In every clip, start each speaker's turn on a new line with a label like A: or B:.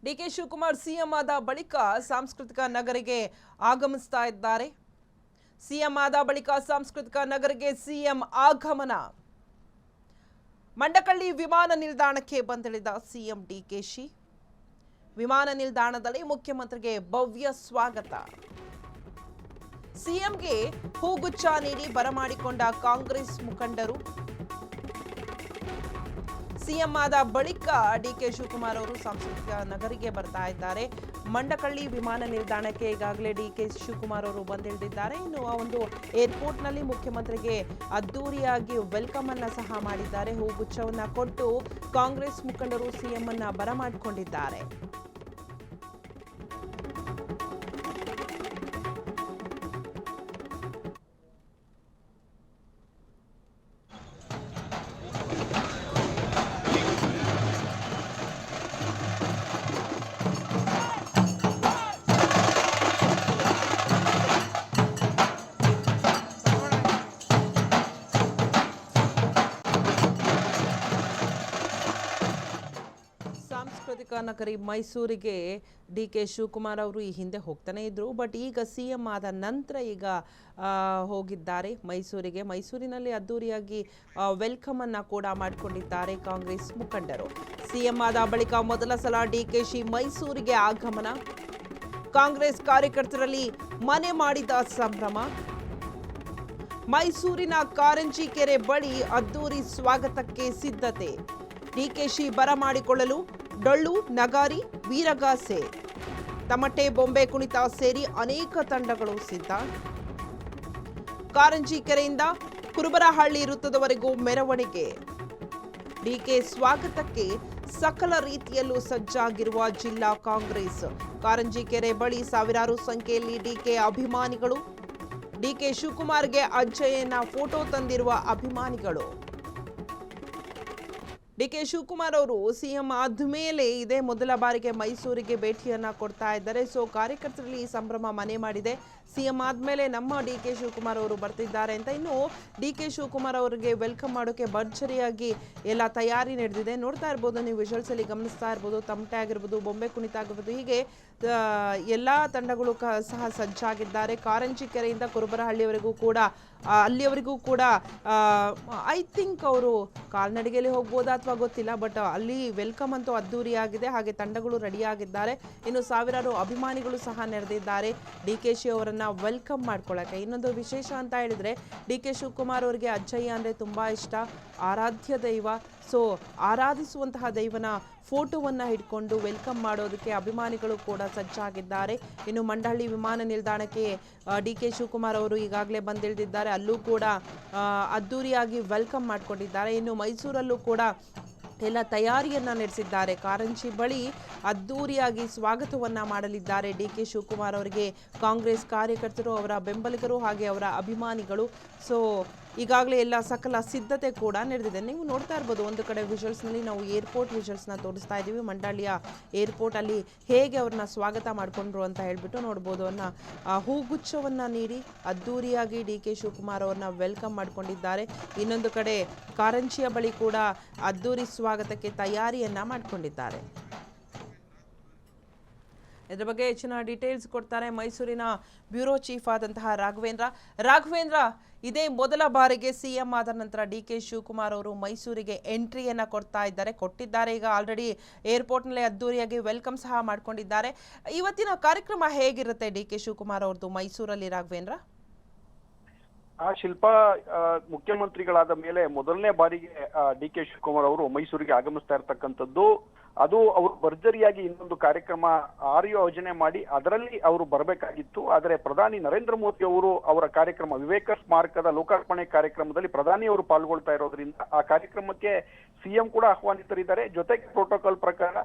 A: DK Shivakumar CM ಆದ ಬಳಿಕ ಸಾಂಸ್ಕೃತಿಕ ನಗರಿಗೆ ಆಗಮಿಸ್ತಾ ಇದ್ದಾರೆ. ಸಿಎಂ ಆದ ಬಳಿಕ ಸಾಂಸ್ಕೃತಿಕ ನಗರಿಗೆ ಸಿಎಂ ಆಗಮನ. ಮಂಡಕಳ್ಳಿ ವಿಮಾನ ನಿಲ್ದಾಣಕ್ಕೆ ಬಂದಿಳಿದ ಸಿಎಂ ಡಿಕೆಶಿ. ವಿಮಾನ ನಿಲ್ದಾಣದಲ್ಲಿ ಮುಖ್ಯಮಂತ್ರಿಗೆ ಭವ್ಯ ಸ್ವಾಗತ. ಸಿಎಂಗೆ ಹೂಗುಚ್ಛ ನೀಡಿ ಬರಮಾಡಿಕೊಂಡ ಕಾಂಗ್ರೆಸ್ ಮುಖಂಡರು. ಸಿಎಂ ಆದ ಬಳಿಕ ಡಿಕೆ ಶಿವಕುಮಾರ್ ಅವರು ಸಾಂಸ್ಕೃತಿಕ ನಗರಿಗೆ ಬರ್ತಾ ಇದ್ದಾರೆ. ಮಂಡಕಳ್ಳಿ ವಿಮಾನ ನಿಲ್ದಾಣಕ್ಕೆ ಈಗಾಗಲೇ ಡಿಕೆ ಶಿವಕುಮಾರ್ ಅವರು ಬಂದಿಳಿದಿದ್ದಾರೆ. ಇನ್ನು ಆ ಒಂದು ಏರ್ಪೋರ್ಟ್ನಲ್ಲಿ ಮುಖ್ಯಮಂತ್ರಿಗೆ ಅದ್ದೂರಿಯಾಗಿ ವೆಲ್ಕಮ್ ಅನ್ನ ಸಹ ಮಾಡಿದ್ದಾರೆ. ಹೂಗುಚ್ಛವನ್ನ ಕೊಟ್ಟು ಕಾಂಗ್ರೆಸ್ ಮುಖಂಡರು ಸಿಎಂ ಅನ್ನ ಬರಮಾಡಿಕೊಂಡಿದ್ದಾರೆ. ಸಾಂಸ್ಕೃತಿಕ ನಗರಿ ಮೈಸೂರಿಗೆ ಡಿಕೆ ಶಿವಕುಮಾರ್ ಅವರು ಈ ಹಿಂದೆ ಹೋಗ್ತಾನೆ ಇದ್ರು. ಬಟ್ ಈಗ ಸಿಎಂ ಆದ ನಂತರ ಈಗ ಹೋಗಿದ್ದಾರೆ ಮೈಸೂರಿಗೆ. ಮೈಸೂರಿನಲ್ಲಿ ಅದ್ದೂರಿಯಾಗಿ ವೆಲ್ಕಮ್ ಅನ್ನ ಕೂಡ ಮಾಡಿಕೊಂಡಿದ್ದಾರೆ ಕಾಂಗ್ರೆಸ್ ಮುಖಂಡರು. ಸಿಎಂ ಆದ ಬಳಿಕ ಮೊದಲ ಸಲ ಡಿಕೆಶಿ ಮೈಸೂರಿಗೆ ಆಗಮನ. ಕಾಂಗ್ರೆಸ್ ಕಾರ್ಯಕರ್ತರಲ್ಲಿ ಮನೆ ಮಾಡಿದ ಸಂಭ್ರಮ. ಮೈಸೂರಿನ ಕಾರಂಜಿ ಕೆರೆ ಬಳಿ ಅದ್ದೂರಿ ಸ್ವಾಗತಕ್ಕೆ ಸಿದ್ಧತೆ. ಡಿಕೆಶಿ ಬರಮಾಡಿಕೊಳ್ಳಲು ಡೊಳ್ಳು, ನಗಾರಿ, ವೀರಗಾಸೆ, ತಮಟೆ, ಬೊಂಬೆ ಕುಣಿತ ಸೇರಿ ಅನೇಕ ತಂಡಗಳು ಸಿದ್ಧ. ಕಾರಂಜಿ ಕೆರೆಯಿಂದ ಕುರುಬರಹಳ್ಳಿ ವೃತ್ತದವರೆಗೂ ಮೆರವಣಿಗೆ. ಡಿಕೆ ಸ್ವಾಗತಕ್ಕೆ ಸಕಲ ರೀತಿಯಲ್ಲೂ ಸಜ್ಜಾಗಿರುವ ಜಿಲ್ಲಾ ಕಾಂಗ್ರೆಸ್. ಕಾರಂಜಿ ಕೆರೆ ಬಳಿ ಸಾವಿರಾರು ಸಂಖ್ಯೆಯಲ್ಲಿ ಡಿಕೆ ಅಭಿಮಾನಿಗಳು. ಡಿಕೆ ಶಿವಕುಮಾರ್ಗೆ ಅಜ್ಜಯ್ಯನ ಫೋಟೋ ತಂದಿರುವ ಅಭಿಮಾನಿಗಳು. ಡಿಕೆ ಶಿವಕುಮಾರ್ ಅವರು ಸಿಎಂ ಆದ್ಮೇಲೆ ಇದೇ ಮೊದಲ ಬಾರಿಗೆ ಮೈಸೂರಿಗೆ ಭೇಟಿಯನ್ನ ಕೊಡ್ತಾ ಇದ್ದಾರೆ. ಸೊ ಕಾರ್ಯಕರ್ತರಲ್ಲಿ ಸಂಭ್ರಮ ಮನೆ ಮಾಡಿದೆ. ಸಿಎಂ ಆದ್ಮೇಲೆ ನಮ್ಮ ಡಿಕೆ ಶಿವಕುಮಾರ್ ಅವರು ಬರ್ತಿದ್ದಾರೆ ಅಂತ. ಇನ್ನು ಡಿಕೆ ಶಿವಕುಮಾರ್ ಅವರಿಗೆ ವೆಲ್ಕಮ್ ಮಾಡೋಕೆ ಭರ್ಜರಿಯಾಗಿ ಎಲ್ಲ ತಯಾರಿ ನಡೆದಿದೆ. ನೋಡ್ತಾ ಇರ್ಬೋದು ನೀವು, ವಿಜುವಲ್ಸ್ ಅಲ್ಲಿ ಗಮನಿಸ್ತಾ ಇರ್ಬೋದು. ತಮಟೆ ಆಗಿರ್ಬೋದು, ಬೊಂಬೆ ಕುಣಿತ ಆಗಿರ್ಬೋದು, ಹೀಗೆ ಎಲ್ಲ ತಂಡಗಳು ಸಹ ಸಜ್ಜಾಗಿದ್ದಾರೆ. ಕಾರಂಜಿ ಕೆರೆಯಿಂದ ಕುರುಬರಹಳ್ಳಿಯವರೆಗೂ ಕೂಡ ಅಲ್ಲಿಯವರೆಗೂ ಕೂಡ ಐ ಥಿಂಕ್ ಅವರು ಕಾಲ್ನಡಿಗೆಯಲ್ಲಿ ಹೋಗ್ಬೋದಾ ಅಥವಾ ಗೊತ್ತಿಲ್ಲ. ಬಟ್ ಅಲ್ಲಿ ವೆಲ್ಕಮ್ ಅಂತೂ ಅದ್ದೂರಿಯಾಗಿದೆ. ಹಾಗೆ ತಂಡಗಳು ರೆಡಿಯಾಗಿದ್ದಾರೆ. ಇನ್ನು ಸಾವಿರಾರು ಅಭಿಮಾನಿಗಳು ಸಹ ನೆರೆದಿದ್ದಾರೆ ಡಿಕೆಶಿ ಅವರನ್ನ ವೆಲ್ಕಮ್ ಮಾಡ್ಕೊಳ್ಳಕ್ಕೆ. ಇನ್ನೊಂದು ವಿಶೇಷ ಅಂತ ಹೇಳಿದ್ರೆ, ಡಿಕೆ ಶಿವಕುಮಾರ್ ಅವರಿಗೆ ಅಜ್ಜಯ್ಯ ಅಂದರೆ ತುಂಬ ಇಷ್ಟ, ಆರಾಧ್ಯ ದೈವ. ಸೊ ಆರಾಧಿಸುವಂತಹ ದೈವನ ಫೋಟೋವನ್ನು ಹಿಡ್ಕೊಂಡು ವೆಲ್ಕಮ್ ಮಾಡೋದಕ್ಕೆ ಅಭಿಮಾನಿಗಳು ಕೂಡ ಸಜ್ಜಾಗಿದ್ದಾರೆ. ಇನ್ನು ಮಂಡಹಳ್ಳಿ ವಿಮಾನ ನಿಲ್ದಾಣಕ್ಕೆ ಡಿಕೆ ಶಿವಕುಮಾರ್ ಅವರು ಈಗಾಗಲೇ ಬಂದಿಳಿದಿದ್ದಾರೆ. ಅಲ್ಲೂ ಕೂಡ ಅದ್ದೂರಿಯಾಗಿ ವೆಲ್ಕಮ್ ಮಾಡಿಕೊಂಡಿದ್ದಾರೆ. ಇನ್ನು ಮೈಸೂರಲ್ಲೂ ಕೂಡ ಎಲ್ಲ ತಯಾರಿಯನ್ನ ನಡೆಸಿದ್ದಾರೆ. ಕಾರಂಜಿ ಬಳಿ ಅದ್ದೂರಿಯಾಗಿ ಸ್ವಾಗತವನ್ನ ಮಾಡಲಿದ್ದಾರೆ ಡಿಕೆ ಶಿವಕುಮಾರ್ ಅವರಿಗೆ ಕಾಂಗ್ರೆಸ್ ಕಾರ್ಯಕರ್ತರು, ಅವರ ಬೆಂಬಲಿಗರು ಹಾಗೆ ಅವರ ಅಭಿಮಾನಿಗಳು. ಸೊ ಈಗಾಗಲೇ ಎಲ್ಲ ಸಕಲ ಸಿದ್ಧತೆ ಕೂಡ ನಡೆದಿದೆ. ನೀವು ನೋಡ್ತಾ ಇರ್ಬೋದು, ಒಂದು ಕಡೆ ವಿಜುವಲ್ಸ್ನಲ್ಲಿ ನಾವು ಏರ್ಪೋರ್ಟ್ ವಿಜುವಲ್ಸ್ನ ತೋರಿಸ್ತಾ ಇದ್ದೀವಿ. ಮಂಡಳಿಯ ಏರ್ಪೋರ್ಟಲ್ಲಿ ಹೇಗೆ ಅವ್ರನ್ನ ಸ್ವಾಗತ ಮಾಡಿಕೊಂಡ್ರು ಅಂತ ಹೇಳ್ಬಿಟ್ಟು ನೋಡ್ಬೋದು. ಹೂಗುಚ್ಛವನ್ನು ನೀಡಿ ಅದ್ದೂರಿಯಾಗಿ ಡಿಕೆ ಶಿವಕುಮಾರ್ ಅವ್ರನ್ನ ವೆಲ್ಕಮ್ ಮಾಡ್ಕೊಂಡಿದ್ದಾರೆ. ಇನ್ನೊಂದು ಕಡೆ ಕಾರಂಜಿಯ ಬಳಿ ಕೂಡ ಅದ್ದೂರಿ ಸ್ವಾಗತಕ್ಕೆ ತಯಾರಿಯನ್ನ ಮಾಡಿಕೊಂಡಿದ್ದಾರೆ. ಇದರ ಬಗ್ಗೆ ಹೆಚ್ಚಿನ ಡೀಟೇಲ್ಸ್ ಕೊಡ್ತಾರೆ ಮೈಸೂರಿನ ಬ್ಯೂರೋ ಚೀಫ್ ಆದಂತಹ ರಾಘವೇಂದ್ರ. ಇದೇ ಮೊದಲ ಬಾರಿಗೆ ಸಿಎಂ ಆದ ನಂತರ ಡಿಕೆ ಶಿವಕುಮಾರ್ ಅವರು ಮೈಸೂರಿಗೆ ಎಂಟ್ರಿಯನ್ನ ಕೊಟ್ಟಿದ್ದಾರೆ. ಈಗ ಆಲ್ರೆಡಿ ಏರ್ಪೋರ್ಟ್ನಲ್ಲಿ ಅದ್ದೂರಿಯಾಗಿ ವೆಲ್ಕಮ್ ಸಹ ಮಾಡ್ಕೊಂಡಿದ್ದಾರೆ. ಇವತ್ತಿನ ಕಾರ್ಯಕ್ರಮ ಹೇಗಿರುತ್ತೆ ಡಿಕೆ ಶಿವಕುಮಾರ್ ಅವ್ರದ್ದು ಮೈಸೂರಲ್ಲಿ, ರಾಘವೇಂದ್ರ?
B: ಶಿಲ್ಪಾ, ಮುಖ್ಯಮಂತ್ರಿಗಳಾದ ಮೇಲೆ ಮೊದಲನೇ ಬಾರಿಗೆ ಡಿಕೆ ಶಿವಕುಮಾರ್ ಅವರು ಮೈಸೂರಿಗೆ ಆಗಮಿಸ್ತಾ ಇರ್ತಕ್ಕಂಥದ್ದು. ಅದು ಅವರು ಭರ್ಜರಿಯಾಗಿ ಇನ್ನೊಂದು ಕಾರ್ಯಕ್ರಮ ಆಯೋಜನೆ ಮಾಡಿ ಅದರಲ್ಲಿ ಅವರು ಬರಬೇಕಾಗಿತ್ತು. ಆದರೆ ಪ್ರಧಾನಿ ನರೇಂದ್ರ ಮೋದಿ ಅವರು ಅವರ ಕಾರ್ಯಕ್ರಮ ವಿವೇಕ ಸ್ಮಾರಕದ ಲೋಕಾರ್ಪಣೆ ಕಾರ್ಯಕ್ರಮದಲ್ಲಿ ಪ್ರಧಾನಿ ಅವರು ಪಾಲ್ಗೊಳ್ತಾ ಇರೋದ್ರಿಂದ ಆ ಕಾರ್ಯಕ್ರಮಕ್ಕೆ ಸಿಎಂ ಕೂಡ ಆಹ್ವಾನಿತರಿದ್ದಾರೆ. ಜೊತೆಗೆ ಪ್ರೋಟೋಕಾಲ್ ಪ್ರಕಾರ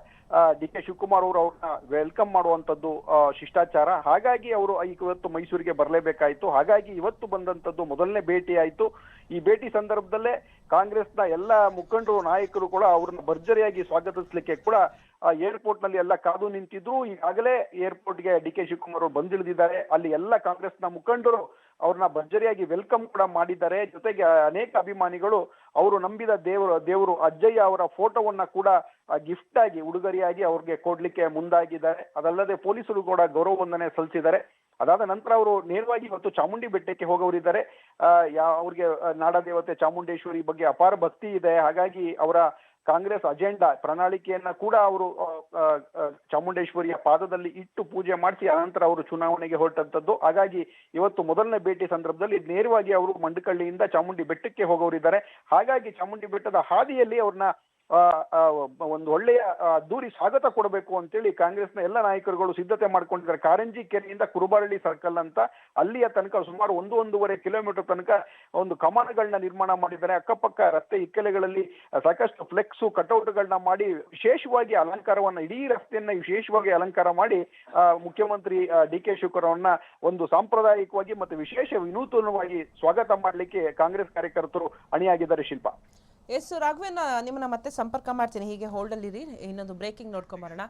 B: ಡಿಕೆ ಶಿವಕುಮಾರ್ ಅವರು ಅವ್ರನ್ನ ವೆಲ್ಕಮ್ ಮಾಡುವಂತದ್ದು ಶಿಷ್ಟಾಚಾರ. ಹಾಗಾಗಿ ಅವರು ಇವತ್ತು ಮೈಸೂರಿಗೆ ಬರಲೇಬೇಕಾಯಿತು. ಹಾಗಾಗಿ ಇವತ್ತು ಬಂದಂತದ್ದು ಮೊದಲನೇ ಭೇಟಿ ಆಯಿತು. ಈ ಭೇಟಿ ಸಂದರ್ಭದಲ್ಲೇ ಕಾಂಗ್ರೆಸ್ನ ಎಲ್ಲ ಮುಖಂಡರು, ನಾಯಕರು ಕೂಡ ಅವ್ರನ್ನ ಭರ್ಜರಿಯಾಗಿ ಸ್ವಾಗತಿಸಲಿಕ್ಕೆ ಕೂಡ ಏರ್ಪೋರ್ಟ್ ನಲ್ಲಿ ಎಲ್ಲ ಕಾದು ನಿಂತಿದ್ರು. ಈಗಾಗಲೇ ಏರ್ಪೋರ್ಟ್ಗೆ ಡಿಕೆ ಶಿವಕುಮಾರ್ ಅವರು ಬಂದಿಳಿದಿದ್ದಾರೆ. ಅಲ್ಲಿ ಎಲ್ಲ ಕಾಂಗ್ರೆಸ್ನ ಮುಖಂಡರು ಅವ್ರನ್ನ ಭರ್ಜರಿಯಾಗಿ ವೆಲ್ಕಮ್ ಕೂಡ ಮಾಡಿದ್ದಾರೆ. ಜೊತೆಗೆ ಅನೇಕ ಅಭಿಮಾನಿಗಳು ಅವರು ನಂಬಿದ ದೇವರು ಅಜ್ಜಯ್ಯ ಅವರ ಫೋಟೋವನ್ನ ಕೂಡ ಗಿಫ್ಟ್ ಆಗಿ ಉಡುಗೊರೆಯಾಗಿ ಅವ್ರಿಗೆ ಕೊಡ್ಲಿಕ್ಕೆ ಮುಂದಾಗಿದ್ದಾರೆ. ಅದಲ್ಲದೆ ಪೊಲೀಸರು ಕೂಡ ಗೌರವ ವಂದನೆ ಸಲ್ಲಿಸಿದ್ದಾರೆ. ಅದಾದ ನಂತರ ಅವರು ನೇರವಾಗಿ ಇವತ್ತು ಚಾಮುಂಡಿ ಬೆಟ್ಟಕ್ಕೆ ಹೋಗೋರಿದ್ದಾರೆ. ಅವ್ರಿಗೆ ನಾಡದೇವತೆ ಚಾಮುಂಡೇಶ್ವರಿ ಬಗ್ಗೆ ಅಪಾರ ಭಕ್ತಿ ಇದೆ. ಹಾಗಾಗಿ ಅವರ ಕಾಂಗ್ರೆಸ್ ಅಜೆಂಡಾ ಪ್ರಣಾಳಿಕೆಯನ್ನ ಕೂಡ ಅವರು ಚಾಮುಂಡೇಶ್ವರಿಯ ಪಾದದಲ್ಲಿ ಇಟ್ಟು ಪೂಜೆ ಮಾಡಿಸಿ ಅನಂತರ ಅವರು ಚುನಾವಣೆಗೆ ಹೊರಟಂತದ್ದು. ಹಾಗಾಗಿ ಇವತ್ತು ಮೊದಲನೇ ಭೇಟಿ ಸಂದರ್ಭದಲ್ಲಿ ನೇರವಾಗಿ ಅವರು ಮಂಡಕಳ್ಳಿಯಿಂದ ಚಾಮುಂಡಿ ಬೆಟ್ಟಕ್ಕೆ ಹೋಗೋರಿದ್ದಾರೆ. ಹಾಗಾಗಿ ಚಾಮುಂಡಿ ಬೆಟ್ಟದ ಹಾದಿಯಲ್ಲಿ ಅವ್ರನ್ನ ಒಂದು ಒಳ್ಳೆಯ ಅದ್ದೂರಿ ಸ್ವಾಗತ ಕೊಡಬೇಕು ಅಂತೇಳಿ ಕಾಂಗ್ರೆಸ್ನ ಎಲ್ಲ ನಾಯಕರುಗಳು ಸಿದ್ಧತೆ ಮಾಡ್ಕೊಂಡಿದ್ದಾರೆ. ಕಾರಂಜಿ ಕೆರೆಯಿಂದ ಕುರುಬಾರಳ್ಳಿ ಸರ್ಕಲ್ ಅಂತ ಅಲ್ಲಿಯ ತನಕ ಸುಮಾರು 1.5 ಕಿಲೋಮೀಟರ್ ತನಕ ಒಂದು ಕಮಾನುಗಳನ್ನ ನಿರ್ಮಾಣ ಮಾಡಿದ್ದಾರೆ. ಅಕ್ಕಪಕ್ಕ ರಸ್ತೆ ಇಕ್ಕೆಲೆಗಳಲ್ಲಿ ಸಾಕಷ್ಟು ಫ್ಲೆಕ್ಸು ಕಟೌಟ್ಗಳನ್ನ ಮಾಡಿ ವಿಶೇಷವಾಗಿ ಅಲಂಕಾರವನ್ನ, ಇಡೀ ರಸ್ತೆಯನ್ನ ವಿಶೇಷವಾಗಿ ಅಲಂಕಾರ ಮಾಡಿ ಮುಖ್ಯಮಂತ್ರಿ DK ಶಿವಕುಮಾರ್ ಅವರನ್ನ ಒಂದು ಸಾಂಪ್ರದಾಯಿಕವಾಗಿ ಮತ್ತು ವಿಶೇಷ ವಿನೂತನವಾಗಿ ಸ್ವಾಗತ ಮಾಡಲಿಕ್ಕೆ ಕಾಂಗ್ರೆಸ್ ಕಾರ್ಯಕರ್ತರು ಅಣಿಯಾಗಿದ್ದಾರೆ. ಶಿಲ್ಪ.
A: ಎಸ್ ರಾಘವೇಂದ್ರ, ನಿಮ್ಮನ್ನ ಮತ್ತೆ ಸಂಪರ್ಕ ಮಾಡ್ತೀನಿ, ಹೀಗೆ ಹೋಲ್ಡಲ್ಲಿರಿ. ಇನ್ನೊಂದು ಬ್ರೇಕಿಂಗ್ ನೋಡ್ಕೊಂಬರೋಣ.